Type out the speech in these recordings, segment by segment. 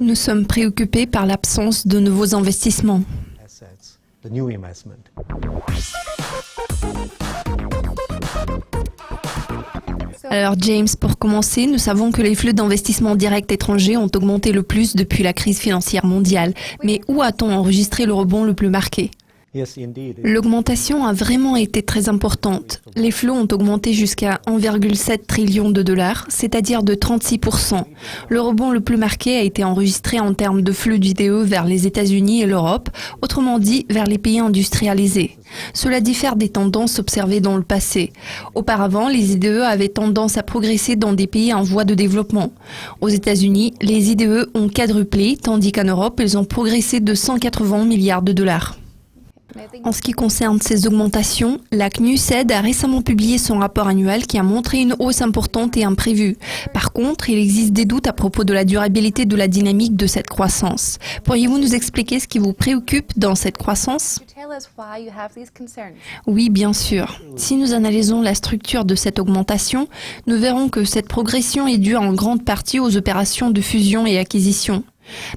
Nous sommes préoccupés par l'absence de nouveaux investissements. Alors James, pour commencer, nous savons que les flux d'investissement directs étrangers ont augmenté le plus depuis la crise financière mondiale. Mais où a-t-on enregistré le rebond le plus marqué ? L'augmentation a vraiment été très importante. Les flux ont augmenté jusqu'à 1,7 trillion de dollars, c'est-à-dire de 36%. Le rebond le plus marqué a été enregistré en termes de flux d'IDE vers les États-Unis et l'Europe, autrement dit vers les pays industrialisés. Cela diffère des tendances observées dans le passé. Auparavant, les IDE avaient tendance à progresser dans des pays en voie de développement. Aux États-Unis, les IDE ont quadruplé, tandis qu'en Europe, ils ont progressé de 180 milliards de dollars. En ce qui concerne ces augmentations, la CNUSED a récemment publié son rapport annuel qui a montré une hausse importante et imprévue. Par contre, il existe des doutes à propos de la durabilité de la dynamique de cette croissance. Pourriez-vous nous expliquer ce qui vous préoccupe dans cette croissance ? Oui, bien sûr. Si nous analysons la structure de cette augmentation, nous verrons que cette progression est due en grande partie aux opérations de fusion et acquisition.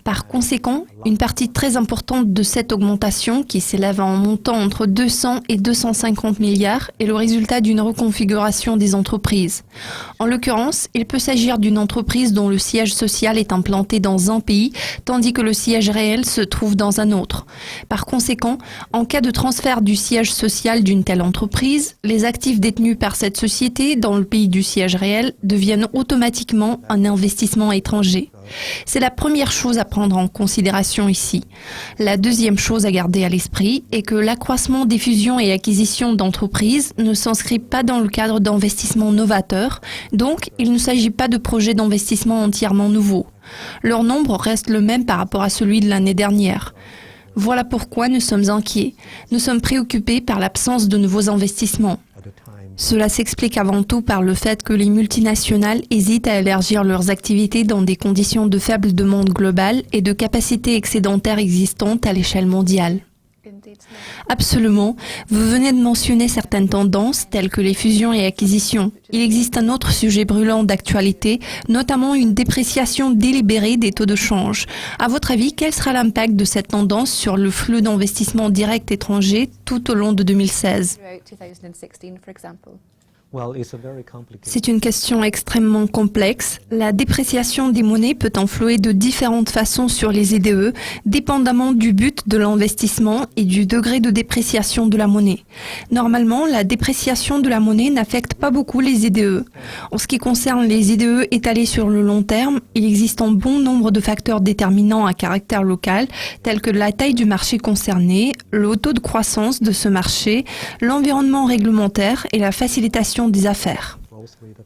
Par conséquent, une partie très importante de cette augmentation, qui s'élève en montant entre 200 et 250 milliards, est le résultat d'une reconfiguration des entreprises. En l'occurrence, il peut s'agir d'une entreprise dont le siège social est implanté dans un pays, tandis que le siège réel se trouve dans un autre. Par conséquent, en cas de transfert du siège social d'une telle entreprise, les actifs détenus par cette société dans le pays du siège réel deviennent automatiquement un investissement étranger. C'est la première chose à prendre en considération ici. La deuxième chose à garder à l'esprit est que l'accroissement des fusions et acquisitions d'entreprises ne s'inscrit pas dans le cadre d'investissements novateurs, donc il ne s'agit pas de projets d'investissement entièrement nouveaux. Leur nombre reste le même par rapport à celui de l'année dernière. Voilà pourquoi nous sommes inquiets. Nous sommes préoccupés par l'absence de nouveaux investissements. Cela s'explique avant tout par le fait que les multinationales hésitent à élargir leurs activités dans des conditions de faible demande globale et de capacités excédentaires existantes à l'échelle mondiale. Absolument. Vous venez de mentionner certaines tendances telles que les fusions et acquisitions. Il existe un autre sujet brûlant d'actualité, notamment une dépréciation délibérée des taux de change. À votre avis, quel sera l'impact de cette tendance sur le flux d'investissement direct étranger tout au long de 2016 ? C'est une question extrêmement complexe. La dépréciation des monnaies peut influer de différentes façons sur les IDE, dépendamment du but de l'investissement et du degré de dépréciation de la monnaie. Normalement, la dépréciation de la monnaie n'affecte pas beaucoup les IDE. En ce qui concerne les IDE étalés sur le long terme, il existe un bon nombre de facteurs déterminants à caractère local, tels que la taille du marché concerné, le taux de croissance de ce marché, l'environnement réglementaire et la facilitation des affaires.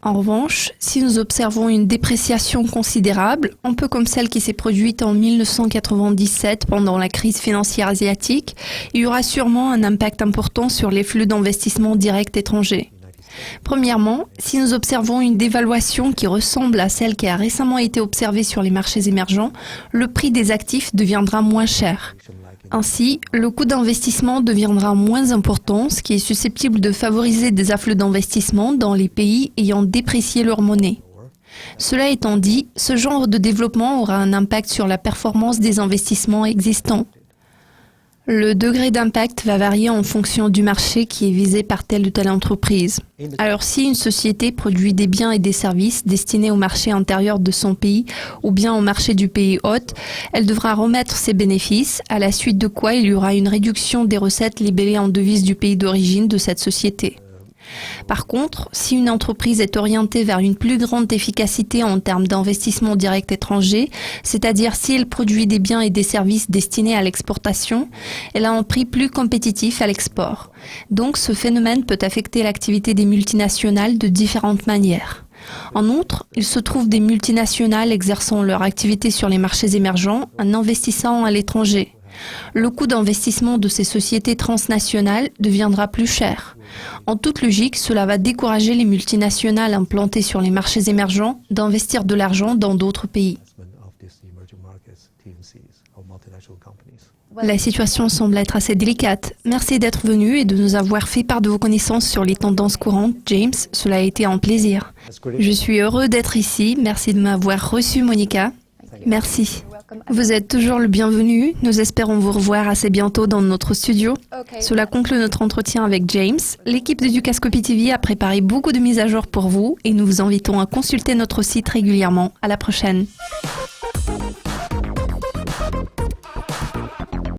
En revanche, si nous observons une dépréciation considérable, un peu comme celle qui s'est produite en 1997 pendant la crise financière asiatique, il y aura sûrement un impact important sur les flux d'investissement direct étrangers. Premièrement, si nous observons une dévaluation qui ressemble à celle qui a récemment été observée sur les marchés émergents, le prix des actifs deviendra moins cher. Ainsi, le coût d'investissement deviendra moins important, ce qui est susceptible de favoriser des afflux d'investissement dans les pays ayant déprécié leur monnaie. Cela étant dit, ce genre de développement aura un impact sur la performance des investissements existants. Le degré d'impact va varier en fonction du marché qui est visé par telle ou telle entreprise. Alors si une société produit des biens et des services destinés au marché intérieur de son pays ou bien au marché du pays hôte, elle devra remettre ses bénéfices, à la suite de quoi il y aura une réduction des recettes libellées en devises du pays d'origine de cette société. Par contre, si une entreprise est orientée vers une plus grande efficacité en termes d'investissement direct étranger, c'est-à-dire si elle produit des biens et des services destinés à l'exportation, elle a un prix plus compétitif à l'export. Donc ce phénomène peut affecter l'activité des multinationales de différentes manières. En outre, il se trouve des multinationales exerçant leur activité sur les marchés émergents en investissant à l'étranger. Le coût d'investissement de ces sociétés transnationales deviendra plus cher. En toute logique, cela va décourager les multinationales implantées sur les marchés émergents d'investir de l'argent dans d'autres pays. La situation semble être assez délicate. Merci d'être venu et de nous avoir fait part de vos connaissances sur les tendances courantes. James, cela a été un plaisir. Je suis heureux d'être ici. Merci de m'avoir reçu, Monica. Merci. Vous êtes toujours le bienvenu. Nous espérons vous revoir assez bientôt dans notre studio. Cela conclut notre entretien avec James. L'équipe de Dukascopy TV a préparé beaucoup de mises à jour pour vous et nous vous invitons à consulter notre site régulièrement. À la prochaine.